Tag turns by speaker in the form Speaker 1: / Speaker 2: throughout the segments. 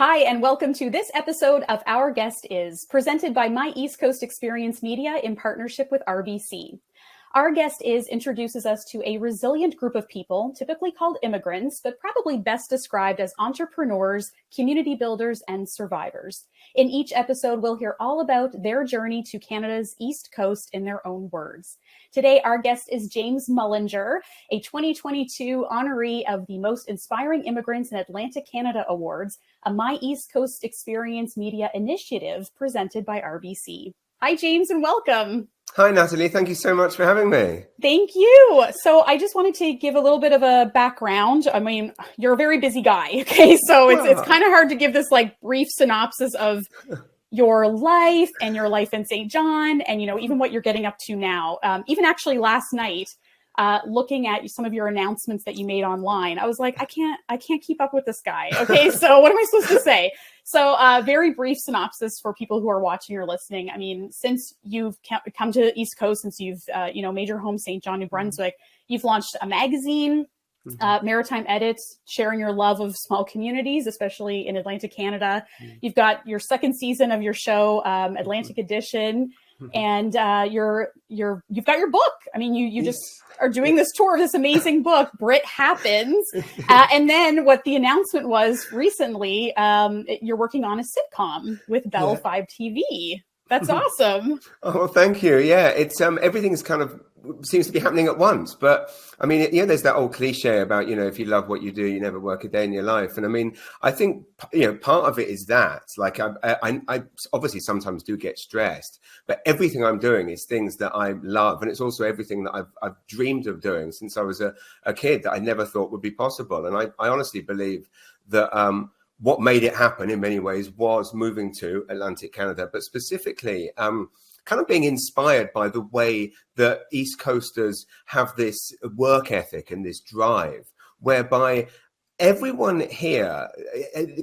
Speaker 1: Hi, and welcome to this episode of Our Guest Is, presented by My East Coast Experience Media in partnership with RBC. Our Guest Is introduces us to a resilient group of people, typically called immigrants, but probably best described as entrepreneurs, community builders, and survivors. In each episode, we'll hear all about their journey to Canada's East Coast in their own words. Today, our guest is James Mullinger, a 2022 honoree of the Most Inspiring Immigrants in Atlantic Canada Awards, a My East Coast Experience Media initiative presented by RBC. Hi, James, and welcome.
Speaker 2: Hi, Natalie. Thank you so much for having me.
Speaker 1: Thank you. So I just wanted to give a little bit of a background. I mean, you're a very busy guy, okay? So it's kind of hard to give this like brief synopsis of your life and your life in St. John and, you know, even what you're getting up to now. Even actually last night, looking at some of your announcements that you made online, I was like, I can't keep up with this guy. Okay, so what am I supposed to say? So very brief synopsis for people who are watching or listening. I mean, since you've come to the East Coast, since you've made your home St. John, New Brunswick, you've launched a magazine, Maritime Edits, sharing your love of small communities, especially in Atlantic Canada. You've got your second season of your show, Atlantic Edition. And you've got your book. I mean, you just are doing this tour of this amazing book, Brit Happens. And then what the announcement was recently, you're working on a sitcom with Bell 5 TV. That's awesome.
Speaker 2: Oh, thank you. Yeah, it's everything's kind of seems to be happening at once. But I mean, there's that old cliche about, if you love what you do, you never work a day in your life. And I mean, I think, part of it is that, like, I obviously sometimes do get stressed, but everything I'm doing is things that I love. And it's also everything that I've dreamed of doing since I was a kid that I never thought would be possible. And I honestly believe that, what made it happen in many ways was moving to Atlantic Canada, but specifically kind of being inspired by the way that East Coasters have this work ethic and this drive, whereby everyone here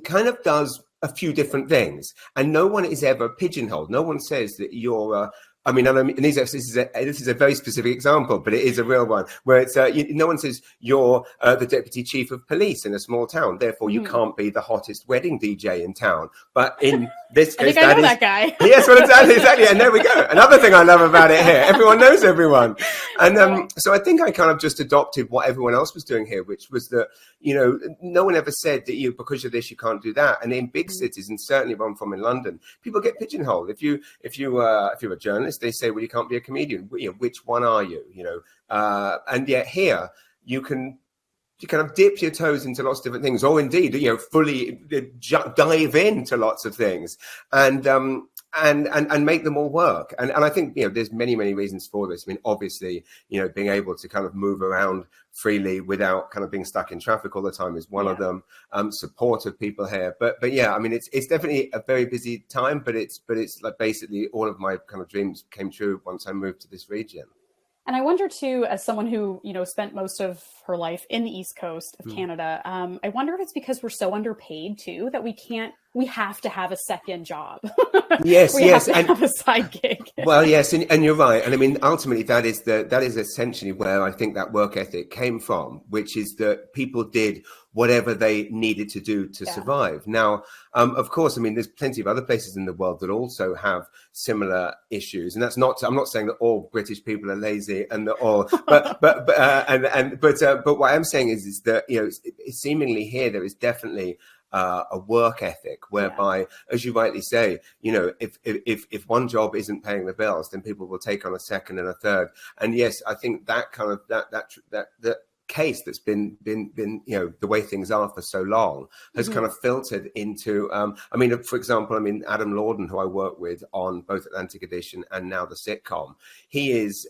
Speaker 2: kind of does a few different things, and no one is ever pigeonholed. No one says that you're this is a very specific example, but it is a real one where it's no one says you're the deputy chief of police in a small town, therefore you can't be the hottest wedding DJ in town. But in this case,
Speaker 1: I know that guy.
Speaker 2: Yes, well, exactly, and there we go. Another thing I love about it here: everyone knows everyone, and so I think I kind of just adopted what everyone else was doing here, which was that no one ever said that because of this you can't do that. And in big cities, and certainly where I'm from in London, people get pigeonholed. If you're a journalist, they say, well, you can't be a comedian. Which one are you? And yet here you kind of dip your toes into lots of different things, or indeed, fully dive into lots of things, and make them all work. And I think there's many reasons for this. I mean, obviously, being able to kind of move around freely without kind of being stuck in traffic all the time is one of them. Support of people here, but yeah, I mean, it's definitely a very busy time, but it's like basically all of my kind of dreams came true once I moved to this region.
Speaker 1: And I wonder too, as someone who, spent most of her life in the East Coast of Canada, I wonder if it's because we're so underpaid too, that we have to have a second job.
Speaker 2: Yes,
Speaker 1: we have to have a side gig.
Speaker 2: Well, yes, and you're right. And I mean, ultimately, that is essentially where I think that work ethic came from, which is that people did whatever they needed to do to survive. Now, of course, I mean, there's plenty of other places in the world that also have similar issues, and I'm not saying that all British people are lazy and that all, but what I'm saying is that seemingly here there is definitely a work ethic whereby, as you rightly say, if one job isn't paying the bills, then people will take on a second and a third. And yes, I think that kind of that case that's been the way things are for so long has kind of filtered into for example, Adam Lorden, who I work with on both Atlantic Edition and now the sitcom, he is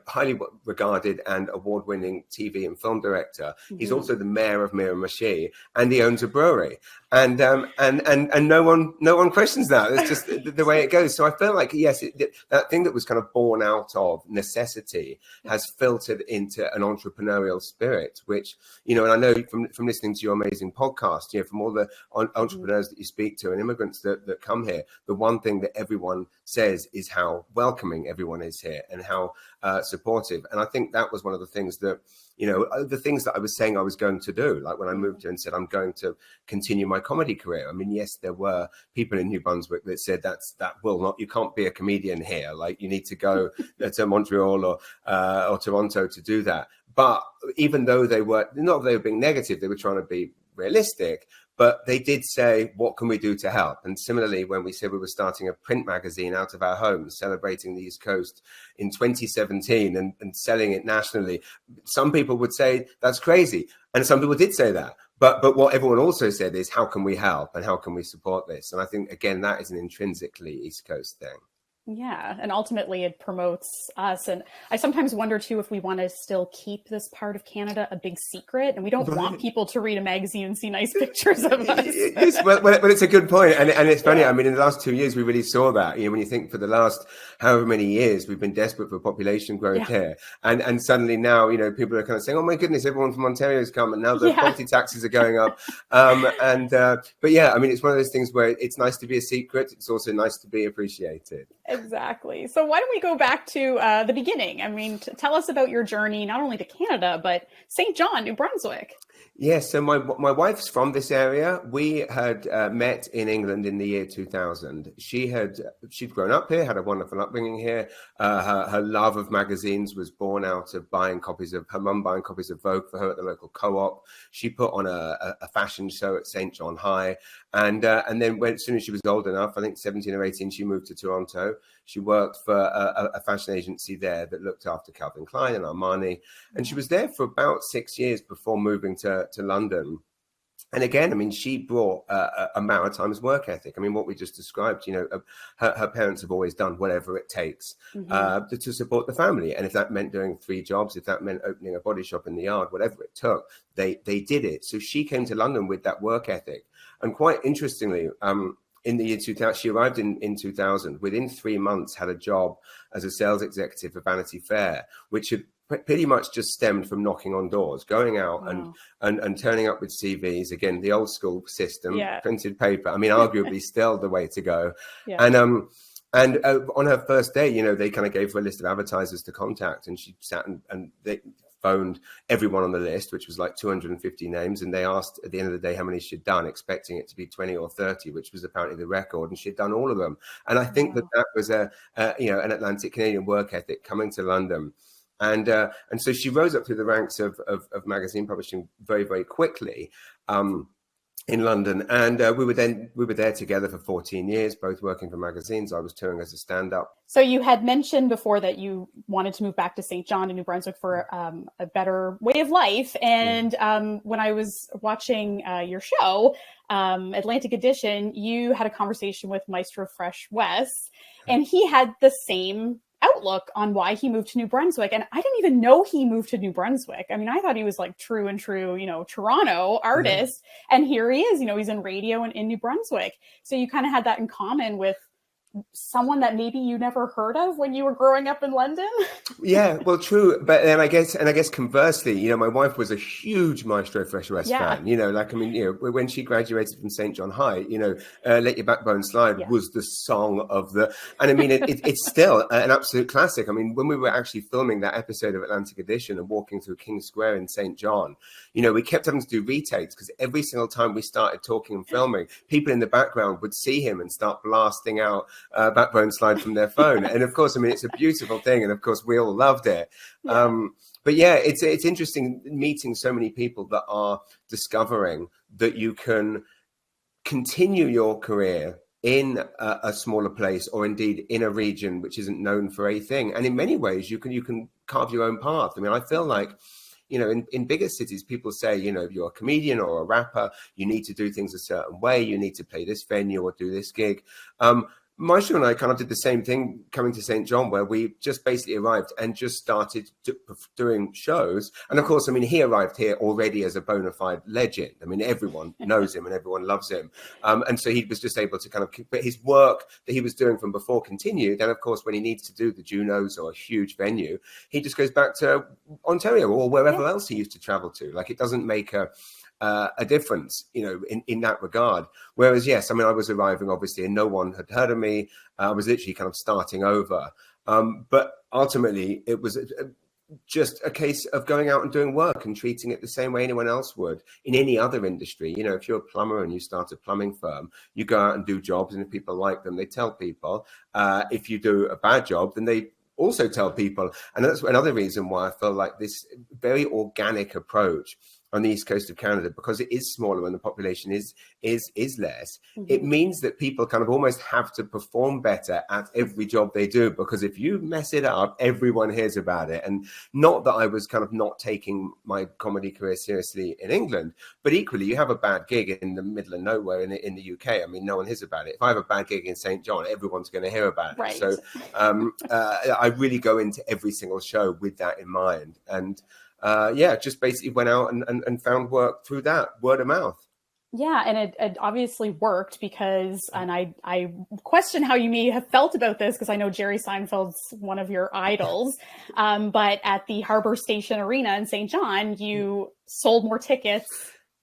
Speaker 2: highly regarded and award-winning TV and film director. He's also the mayor of Miramichi, and he owns a brewery. And no one questions that. It's just the way it goes. So I feel like, yes, that thing that was kind of born out of necessity has filtered into an entrepreneurial spirit, which, and I know from listening to your amazing podcast, from all the entrepreneurs that you speak to and immigrants that come here, the one thing that everyone says is how welcoming everyone is here and how how supportive. And I think that was one of the things that, the things that I was saying I was going to do, like when I moved here and said, I'm going to continue my comedy career. I mean, yes, there were people in New Brunswick that said you can't be a comedian here. Like you need to go to Montreal or Toronto to do that. But even though they were being negative, they were trying to be realistic. But they did say, what can we do to help? And similarly, when we said we were starting a print magazine out of our homes, celebrating the East Coast in 2017 and selling it nationally, some people would say that's crazy. And some people did say that. But what everyone also said is, how can we help and how can we support this? And I think, again, that is an intrinsically East Coast thing.
Speaker 1: Yeah. And ultimately it promotes us. And I sometimes wonder too, if we want to still keep this part of Canada a big secret, and we don't want people to read a magazine and see nice pictures of us.
Speaker 2: Yes, well, it's a good point. And it's funny. Yeah. I mean, in the last 2 years, we really saw that, when you think for the last however many years, we've been desperate for population growth here. And suddenly now, people are kind of saying, oh my goodness, everyone from Ontario has come and now the property taxes are going up. But yeah, I mean, it's one of those things where it's nice to be a secret. It's also nice to be appreciated.
Speaker 1: Exactly. So why don't we go back to the beginning? I mean, tell us about your journey, not only to Canada, but St. John, New Brunswick.
Speaker 2: Yes, so my wife's from this area. We had met in England in the year 2000. She'd grown up here, had a wonderful upbringing here. Her love of magazines was born out of her mum buying copies of Vogue for her at the local co-op. She put on a fashion show at St. John High. And then as soon as she was old enough, I think 17 or 18, she moved to Toronto. She worked for a fashion agency there that looked after Calvin Klein and Armani. And she was there for about 6 years before moving to London. And again, I mean, she brought a Maritimes work ethic. I mean, what we just described, her parents have always done whatever it takes to support the family. And if that meant doing 3 jobs, if that meant opening a body shop in the yard, whatever it took, they did it. So she came to London with that work ethic. And quite interestingly, in the year 2000, she arrived in 2000, within 3 months had a job as a sales executive for Vanity Fair, which had pretty much just stemmed from knocking on doors, going out and turning up with CVs, again, the old school system, printed paper. I mean, arguably still the way to go. Yeah. And on her first day, they kind of gave her a list of advertisers to contact, and she sat and they phoned everyone on the list, which was like 250 names. And they asked at the end of the day how many she'd done, expecting it to be 20 or 30, which was apparently the record. And she'd done all of them. And I think that was an Atlantic Canadian work ethic coming to London. And so she rose up through the ranks of magazine publishing very, very quickly in London. And we were there together for 14 years, both working for magazines. I was touring as a stand-up.
Speaker 1: So you had mentioned before that you wanted to move back to St. John in New Brunswick for a better way of life. And when I was watching your show, Atlantic Edition, you had a conversation with Maestro Fresh West, and he had the same outlook on why he moved to New Brunswick. And I didn't even know he moved to New Brunswick. I mean, I thought he was like true and true, Toronto artist. And here he is, he's in radio and in New Brunswick. So you kind of had that in common with someone that maybe you never heard of when you were growing up in London. Yeah,
Speaker 2: well, true. But then I guess conversely, my wife was a huge Maestro Fresh West fan, when she graduated from St. John High, Let Your Backbone Slide was the song of and I mean, it's still an absolute classic. I mean, when we were actually filming that episode of Atlantic Edition and walking through King Square in St. John, we kept having to do retakes because every single time we started talking and filming, people in the background would see him and start blasting out Backbone Slide from their phone. And of course, I mean, it's a beautiful thing. And of course, we all loved it. But yeah, it's interesting meeting so many people that are discovering that you can continue your career in a smaller place, or indeed in a region which isn't known for a thing. And in many ways, you can carve your own path. I mean, I feel like, in bigger cities, people say, if you're a comedian or a rapper, you need to do things a certain way. You need to play this venue or do this gig. Maestro and I kind of did the same thing coming to St. John, where we just basically arrived and just started doing shows. And of course, I mean, he arrived here already as a bona fide legend. I mean, everyone knows him and everyone loves him. And so he was just able to kind of, but his work that he was doing from before continued. And of course, when he needs to do the Junos or a huge venue, he just goes back to Ontario or wherever else he used to travel to. Like, it doesn't make a difference, in that regard. Whereas, yes, I mean, I was arriving, obviously, and no one had heard of me. I was literally kind of starting over. But ultimately, it was just a case of going out and doing work and treating it the same way anyone else would in any other industry. You know, if you're a plumber and you start a plumbing firm, you go out and do jobs, and if people like them, they tell people. If you do a bad job, then they also tell people. And that's another reason why I feel like this very organic approach on the east coast of Canada, because it is smaller and the population is less, it means that people kind of almost have to perform better at every job they do, because if you mess it up, everyone hears about it. And not that I was kind of not taking my comedy career seriously in England, but equally, you have a bad gig in the middle of nowhere in the UK. I mean, no one hears about it. If I have a bad gig in St. John, everyone's going to hear about it.
Speaker 1: Right.
Speaker 2: So I really go into every single show with that in mind. And just basically went out and found work through that, word of mouth.
Speaker 1: Yeah, and it obviously worked because, and I question how you may have felt about this, because I know Jerry Seinfeld's one of your idols, but at the Harbor Station Arena in St. John, you sold more tickets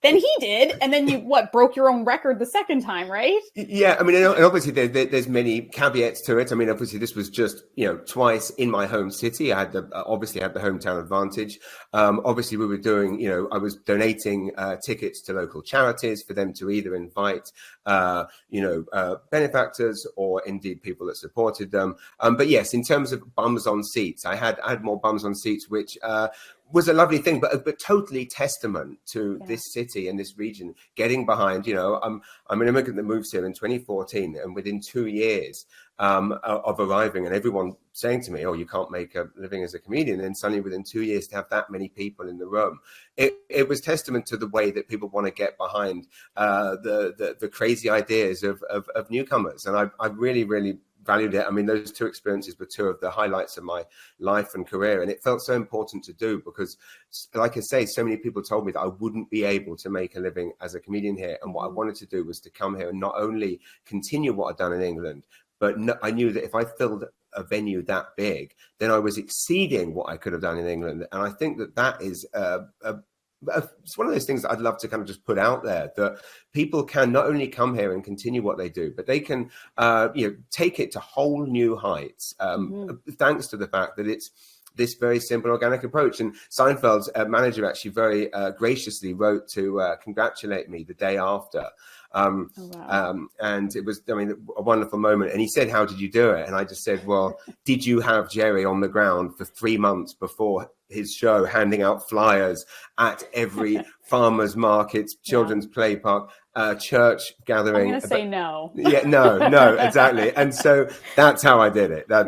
Speaker 1: than he did, and then you broke your own record the second time, right?
Speaker 2: Yeah, I mean, and obviously there's many caveats to it. I mean, obviously this was just twice in my home city. I had obviously had the hometown advantage. Obviously we were doing, I was donating tickets to local charities for them to either invite benefactors or indeed people that supported them. But yes, in terms of bums on seats, I had more bums on seats, which was a lovely thing, but totally testament to this city and this region getting behind. I'm an immigrant that moves here in 2014, and within 2 years of arriving, and everyone saying to me, "Oh, you can't make a living as a comedian," and suddenly within 2 years to have that many people in the room, it was testament to the way that people want to get behind the crazy ideas of newcomers, and I really, really valued it. I mean, those two experiences were two of the highlights of my life and career, and it felt so important to do because, like I say, so many people told me that I wouldn't be able to make a living as a comedian here, and what I wanted to do was to come here and not only continue what I'd done in England, but I knew that if I filled a venue that big, then I was exceeding what I could have done in England. And I think that is it's one of those things that I'd love to kind of just put out there, that people can not only come here and continue what they do, but they can take it to whole new heights, thanks to the fact that it's this very simple organic approach. And Seinfeld's manager actually very graciously wrote to congratulate me the day after. And it was, I mean, a wonderful moment. And he said, "How did you do it?" And I just said, "Well, did you have Jerry on the ground for 3 months before his show, handing out flyers at every farmer's market, children's play park, church gathering?"
Speaker 1: I'm going to say no.
Speaker 2: Yeah, no, exactly. And so that's how I did it. That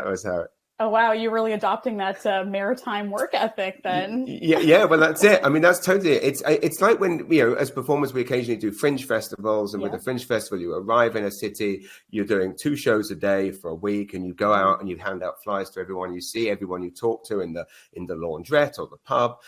Speaker 2: was how it.
Speaker 1: Oh, wow. You're really adopting that maritime work ethic then.
Speaker 2: Yeah. Well, that's it. I mean, that's totally it. It's like when, as performers, we occasionally do fringe festivals. And with a fringe festival, you arrive in a city, you're doing 2 shows a day for a week, and you go out and you hand out flyers to everyone. You see everyone you talk to in the laundrette or the pub.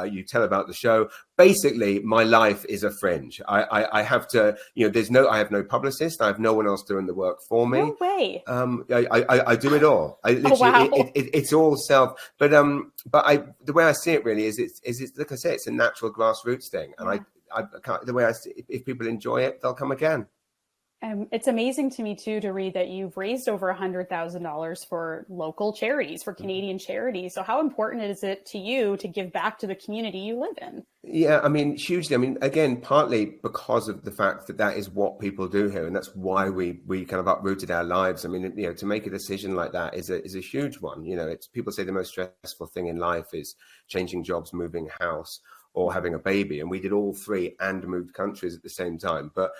Speaker 2: You tell about the show. Basically, my life is a fringe. I have to, I have no publicist. I have no one else doing the work for me.
Speaker 1: No way.
Speaker 2: I do it all. It's all self. But the way I see it really is it's like I say, it's a natural grassroots thing. And the way I see it, if people enjoy it, they'll come again.
Speaker 1: It's amazing to me too to read that you've raised over $100,000 for local charities, for Canadian charities. So how important is it to you to give back to the community you live in?
Speaker 2: Yeah, I mean, hugely. I mean, again, partly because of the fact that is what people do here, and that's why we kind of uprooted our lives. I mean, to make a decision like that is a huge one. It's people say the most stressful thing in life is changing jobs, moving house, or having a baby, and we did all 3 and moved countries at the same time. But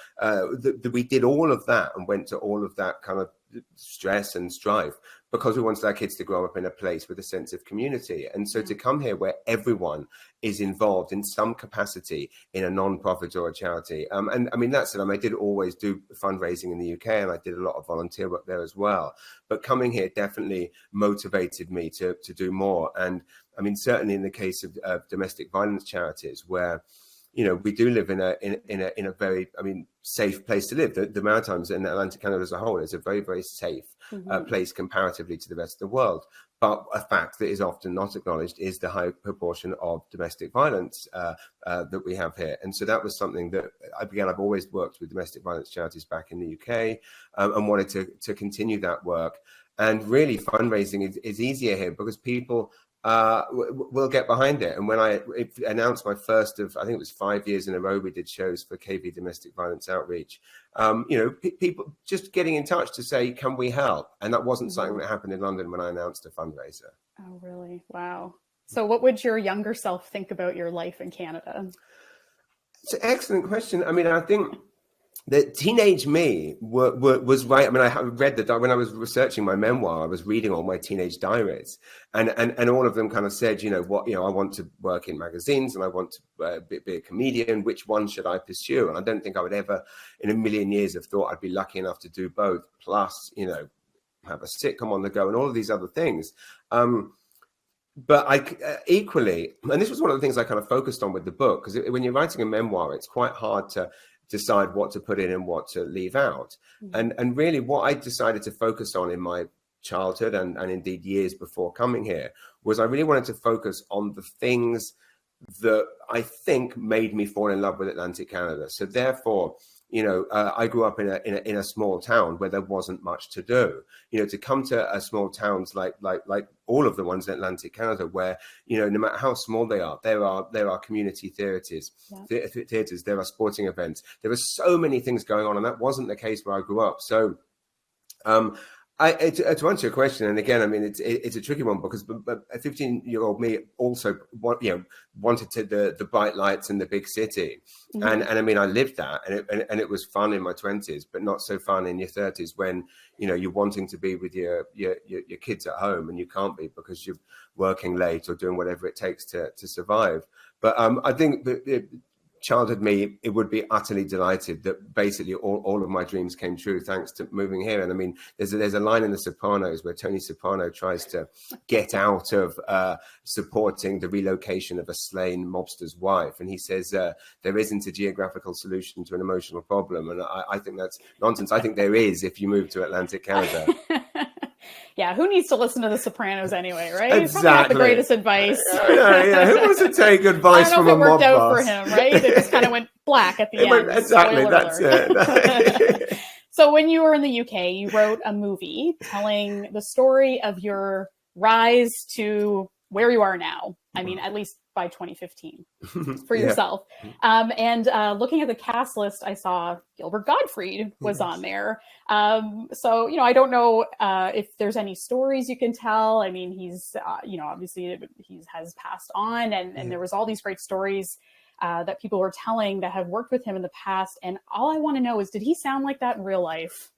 Speaker 2: we did all of that and went to all of that kind of stress and strife because we wanted our kids to grow up in a place with a sense of community. And so to come here where everyone is involved in some capacity in a non-profit or a charity. And I mean, that's it. I did always do fundraising in the UK, and I did a lot of volunteer work there as well. But coming here definitely motivated me to do more. And I mean, certainly in the case of domestic violence charities, where we do live in a very, safe place to live. The Maritimes and Atlantic Canada as a whole is a very, very safe place comparatively to the rest of the world. But a fact that is often not acknowledged is the high proportion of domestic violence that we have here. And so that was something that, I've always worked with domestic violence charities back in the UK and wanted to continue that work. And really, fundraising is easier here because people will get behind it. And when I announced my first of, I think it was 5 years in a row, we did shows for KV Domestic Violence Outreach. People just getting in touch to say, can we help? And that wasn't something that happened in London when I announced a fundraiser.
Speaker 1: Oh, really? Wow. So what would your younger self think about your life in Canada?
Speaker 2: It's an excellent question. I mean, I think the teenage me was right. I mean, I read when I was researching my memoir, I was reading all my teenage diaries, and all of them kind of said, I want to work in magazines and I want to be a comedian. Which one should I pursue? And I don't think I would ever in a million years have thought I'd be lucky enough to do both. Plus, have a sitcom on the go and all of these other things. But I equally, and this was one of the things I kind of focused on with the book, because when you're writing a memoir, it's quite hard to decide what to put in and what to leave out. And really what I decided to focus on in my childhood and indeed years before coming here was I really wanted to focus on the things that I think made me fall in love with Atlantic Canada. So therefore, I grew up in a small town where there wasn't much to do. To come to a small towns like all of the ones in Atlantic Canada, where no matter how small they are, there are community theatres, there are sporting events, there are so many things going on, and that wasn't the case where I grew up. So, to answer your question, and again, I mean, it's a tricky one because a 15-year-old me also wanted the bright lights in the big city, and I mean, I lived that, and it was fun in my 20s, but not so fun in your 30s when you're wanting to be with your kids at home and you can't be because you're working late or doing whatever it takes to survive. But I think that childhood me, it would be utterly delighted that basically all of my dreams came true thanks to moving here. And I mean, there's a line in The Sopranos where Tony Soprano tries to get out of supporting the relocation of a slain mobster's wife, and he says there isn't a geographical solution to an emotional problem, and I think that's nonsense. I think there is if you move to Atlantic Canada.
Speaker 1: Yeah, who needs to listen to The Sopranos anyway, right?
Speaker 2: Exactly.
Speaker 1: It's probably not the greatest advice.
Speaker 2: Yeah. Who wants to take advice from a mob boss?
Speaker 1: I don't know if it worked out for him, right? It just kind of went black at the end.
Speaker 2: Exactly, that's it.
Speaker 1: So when you were in the UK, you wrote a movie telling the story of your rise to where you are now. I mean, at least by 2015 for yourself. And looking at the cast list, I saw Gilbert Gottfried was on there. So, I don't know if there's any stories you can tell. I mean, he's, obviously he has passed on and there was all these great stories that people were telling that have worked with him in the past. And all I want to know is, did he sound like that in real life?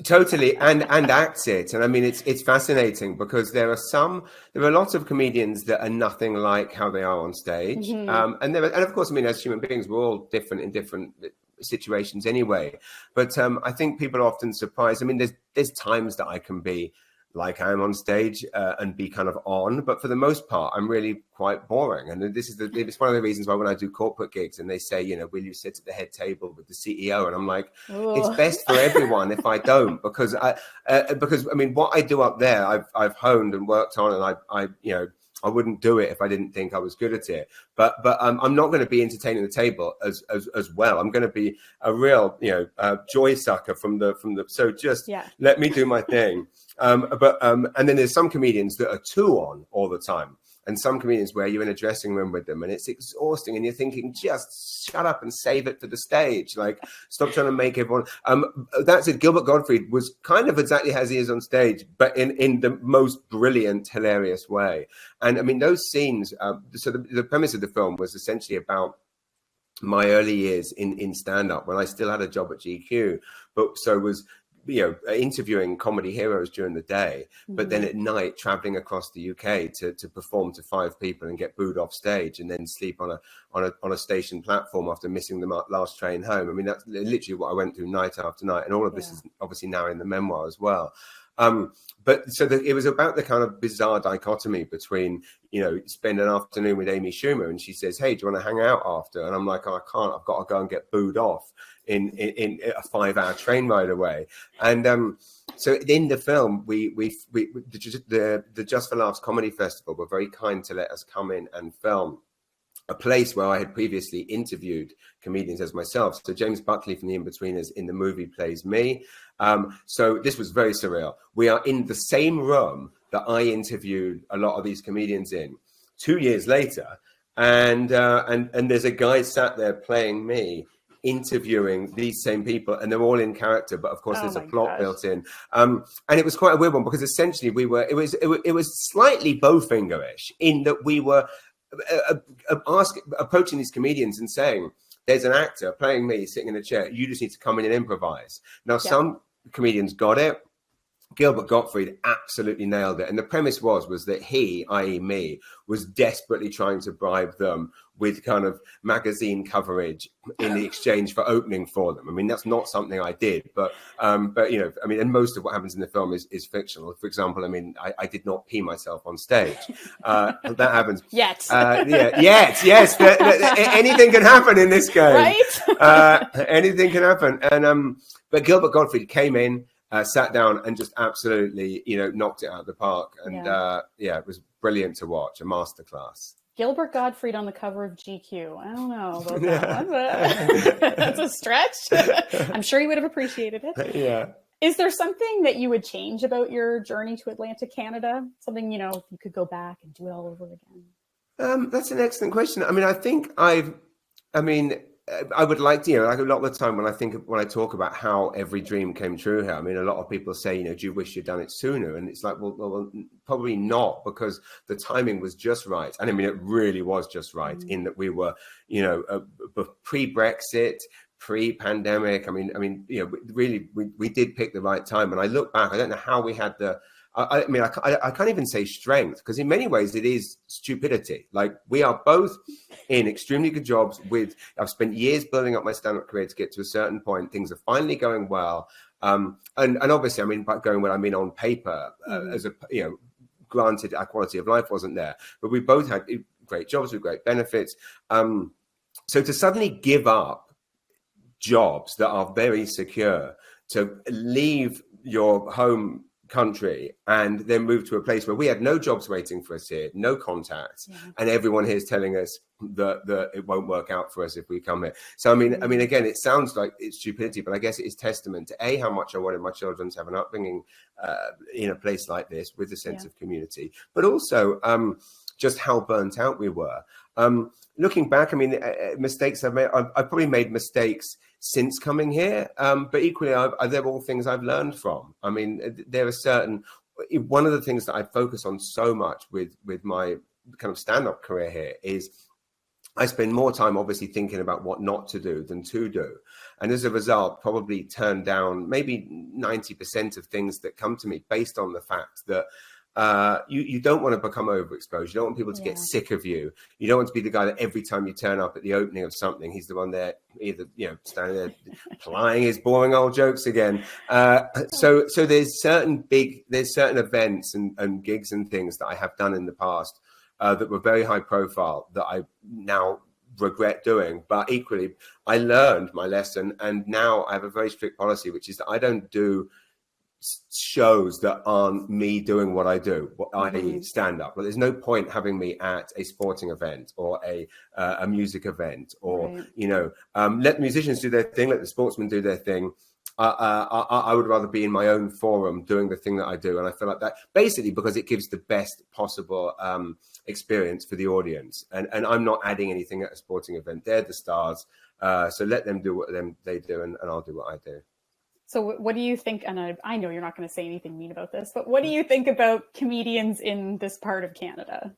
Speaker 2: Totally, and acts it. And I mean, it's fascinating because there are lots of comedians that are nothing like how they are on stage. And of course, I mean, as human beings, we're all different in different situations anyway. But I think people are often surprised. I mean, there's times that I can be like I am on stage and be kind of on, but for the most part, I'm really quite boring. And it's one of the reasons why when I do corporate gigs and they say, will you sit at the head table with the CEO? And I'm like, it's best for everyone if I don't, because I mean, what I do up there, I've honed and worked on, and I wouldn't do it if I didn't think I was good at it. But I'm not going to be entertaining the table as well. I'm going to be a real joy sucker from the. So just let me do my thing. And then there's some comedians that are too on all the time. And some comedians where you're in a dressing room with them and it's exhausting and you're thinking, just shut up and save it for the stage. Like, stop trying to make everyone. That's it. Gilbert Gottfried was kind of exactly as he is on stage, but in the most brilliant, hilarious way. And I mean, those scenes, so the premise of the film was essentially about my early years in stand-up when I still had a job at GQ, but so was interviewing comedy heroes during the day, but then at night traveling across the UK to perform to 5 people and get booed off stage and then sleep on a station platform after missing the last train home. I mean, that's literally what I went through night after night, and all of this is obviously now in the memoir as well. But so it was about the kind of bizarre dichotomy between, spend an afternoon with Amy Schumer and she says, hey, do you want to hang out after? And I'm like, oh, I can't, I've got to go and get booed off in a 5-hour train ride away. And so in the film, the Just for Laughs Comedy Festival were very kind to let us come in and film. a place where I had previously interviewed comedians as myself. So James Buckley from The Inbetweeners in the movie plays me. So this was very surreal. We are in the same room that I interviewed a lot of these comedians in 2 years later. And there's a guy sat there playing me, interviewing these same people, and they're all in character, but of course there's a plot built in. And it was quite a weird one, because essentially it was slightly Bowfingerish in that we were approaching these comedians and saying, there's an actor playing me sitting in a chair, you just need to come in and improvise. Now, some comedians got it. Gilbert Gottfried absolutely nailed it. And the premise was that he, i.e. me, was desperately trying to bribe them with kind of magazine coverage in the exchange for opening for them. I mean, that's not something I did, but you know, I mean, and most of what happens in the film is fictional. For example, I mean, I did not pee myself on stage. That happens.
Speaker 1: Yet.
Speaker 2: Yes. Anything can happen in this game.
Speaker 1: Right?
Speaker 2: Anything can happen. And but Gilbert Gottfried came in, sat down and just absolutely, you know, knocked it out of the park. And it was brilliant to watch, a masterclass.
Speaker 1: Gilbert Gottfried on the cover of GQ. I don't know about that one, but that's a stretch. I'm sure you would have appreciated it.
Speaker 2: Yeah.
Speaker 1: Is there something that you would change about your journey to Atlantic Canada? Something, you know, if you could go back and do it all over again?
Speaker 2: That's an excellent question. I mean, I think I would like to, you know, like a lot of the time when I talk about how every dream came true here, I mean, a lot of people say, you know, do you wish you'd done it sooner? And it's like, well, probably not, because the timing was just right. And I mean, it really was just right in that we were, you know, pre-Brexit, pre-pandemic. I mean, you know, really, we did pick the right time. And I look back, I don't know how we had I mean, I can't even say strength, because in many ways it is stupidity. Like, we are both in extremely good jobs I've spent years building up my stand-up career to get to a certain point. Things are finally going well. And obviously, I mean, by going well, I mean on paper, as a, you know, granted our quality of life wasn't there, but we both had great jobs with great benefits. So to suddenly give up jobs that are very secure, to leave your home country and then move to a place where we had no jobs waiting for us here, no contacts, and everyone here is telling us that it won't work out for us if we come here. So I mean, again, it sounds like it's stupidity, but I guess it is testament to how much I wanted my children to have an upbringing in a place like this with a sense of community, but also just how burnt out we were. Looking back, I mean, mistakes I've made. I've probably made mistakes since coming here, but equally, they're all things I've learned from. I mean, there are one of the things that I focus on so much with my kind of stand-up career here is I spend more time obviously thinking about what not to do than to do. And as a result, probably turn down maybe 90% of things that come to me based on the fact that you don't want to become overexposed. You don't want people to get sick of you. You don't want to be the guy that every time you turn up at the opening of something, he's the one there, either, you know, standing there plying his boring old jokes again. So there's certain events and gigs and things that I have done in the past that were very high profile that I now regret doing. But equally, I learned my lesson, and now I have a very strict policy, which is that I don't do shows that aren't me doing what I do, i.e. stand up. But there's no point having me at a sporting event or a music event, or you know, let the musicians do their thing, let the sportsmen do their thing. I would rather be in my own forum doing the thing that I do, and I feel like that basically because it gives the best possible experience for the audience. And I'm not adding anything at a sporting event. They're the stars, so let them do what they do, and I'll do what I do.
Speaker 1: So what do you think, and I know you're not going to say anything mean about this, but what do you think about comedians in this part of Canada?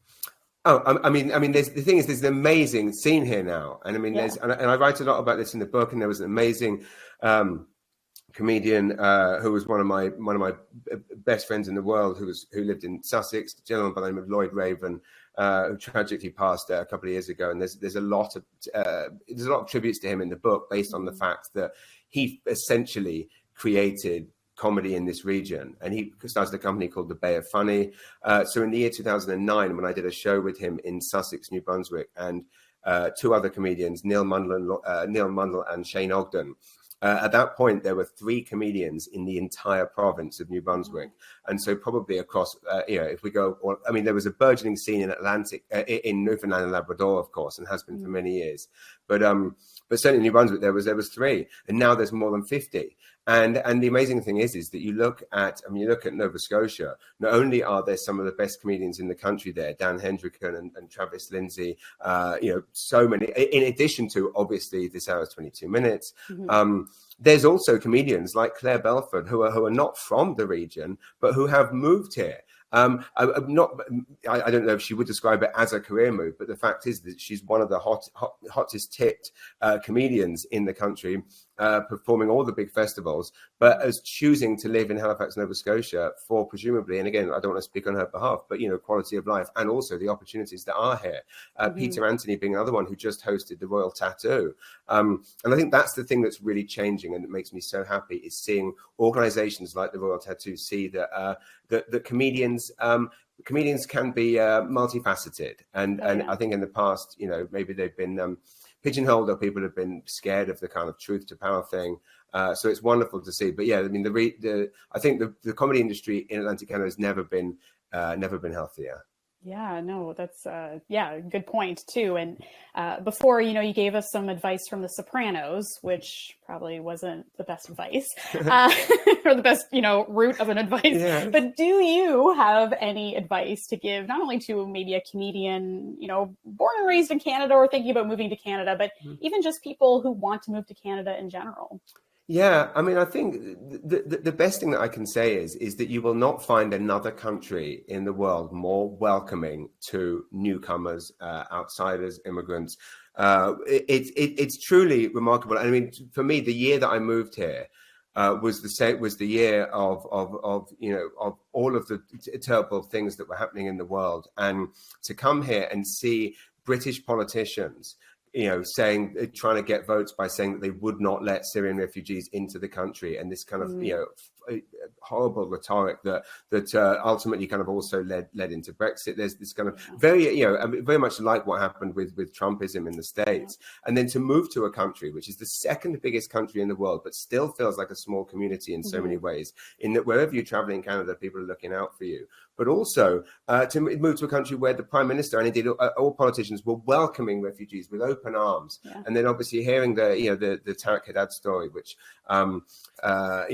Speaker 2: Oh, I mean, the thing is, there's an amazing scene here now. And I mean, and I write a lot about this in the book, and there was an amazing comedian who was one of my best friends in the world, who lived in Sussex, a gentleman by the name of Lloyd Raven, who tragically passed a couple of years ago. And there's a lot of tributes to him in the book based on the fact that he essentially created comedy in this region, and he started a company called the Bay of Funny. So in the year 2009, when I did a show with him in Sussex, New Brunswick, and two other comedians, Neil Mundell and Shane Ogden, At that point, there were 3 comedians in the entire province of New Brunswick. And so probably across, if we go, there was a burgeoning scene in in Newfoundland and Labrador, of course, and has been for many years. But certainly in New Brunswick, there was 3, and now there's more than 50. And the amazing thing is that you look at Nova Scotia. Not only are there some of the best comedians in the country there, Dan Hendricken and Travis Lindsay, so many. In addition to obviously This Hour's 22 Minutes, there's also comedians like Claire Belford who are not from the region but who have moved here. I don't know if she would describe it as a career move, but the fact is that she's one of the hottest tipped comedians in the country, performing all the big festivals, but as choosing to live in Halifax, Nova Scotia for presumably, and again, I don't want to speak on her behalf, but quality of life and also the opportunities that are here. Peter Anthony being another one who just hosted the Royal Tattoo. And I think that's the thing that's really changing and that makes me so happy is seeing organizations like the Royal Tattoo see that that comedians can be multifaceted. And I think in the past, maybe they've been pigeonholed or people have been scared of the kind of truth to power thing. So it's wonderful to see. But yeah, I mean, I think the comedy industry in Atlantic Canada has never been healthier.
Speaker 1: Yeah, no, that's good point too. And before, you gave us some advice from The Sopranos, which probably wasn't the best advice or the best, route of an advice. Yeah. But do you have any advice to give not only to maybe a comedian, born and raised in Canada or thinking about moving to Canada, but even just people who want to move to Canada in general?
Speaker 2: Yeah, I mean, I think the best thing that I can say is that you will not find another country in the world more welcoming to newcomers, outsiders, immigrants. It's truly remarkable. I mean, for me, the year that I moved here was the year of all of the terrible things that were happening in the world, and to come here and see British politicians trying to get votes by saying that they would not let Syrian refugees into the country, and this kind of horrible rhetoric that ultimately kind of also led into Brexit. There's this kind of very much like what happened with Trumpism in the States, and then to move to a country which is the second biggest country in the world, but still feels like a small community in so many ways. In that wherever you travel in Canada, people are looking out for you. But also to move to a country where the Prime Minister and indeed all politicians were welcoming refugees with open arms, and then obviously hearing the Tariq Haddad story, which and I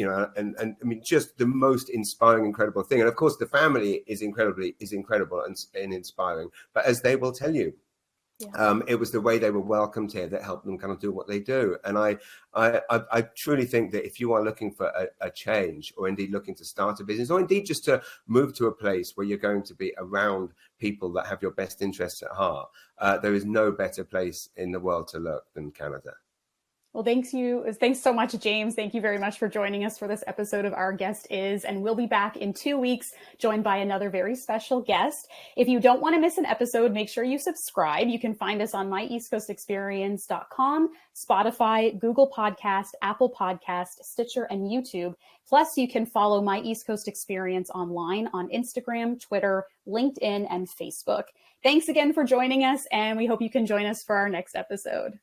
Speaker 2: mean, just the most inspiring, incredible thing. And of course, the family is incredible and inspiring. But as they will tell you, it was the way they were welcomed here that helped them kind of do what they do. And I truly think that if you are looking for a change, or indeed looking to start a business, or indeed just to move to a place where you're going to be around people that have your best interests at heart, there is no better place in the world to look than Canada.
Speaker 1: Well, thanks so much, James. Thank you very much for joining us for this episode of Our Guest Is, and we'll be back in 2 weeks, joined by another very special guest. If you don't want to miss an episode, make sure you subscribe. You can find us on myeastcoastexperience.com, Spotify, Google Podcast, Apple Podcast, Stitcher, and YouTube. Plus, you can follow My East Coast Experience online on Instagram, Twitter, LinkedIn, and Facebook. Thanks again for joining us, and we hope you can join us for our next episode.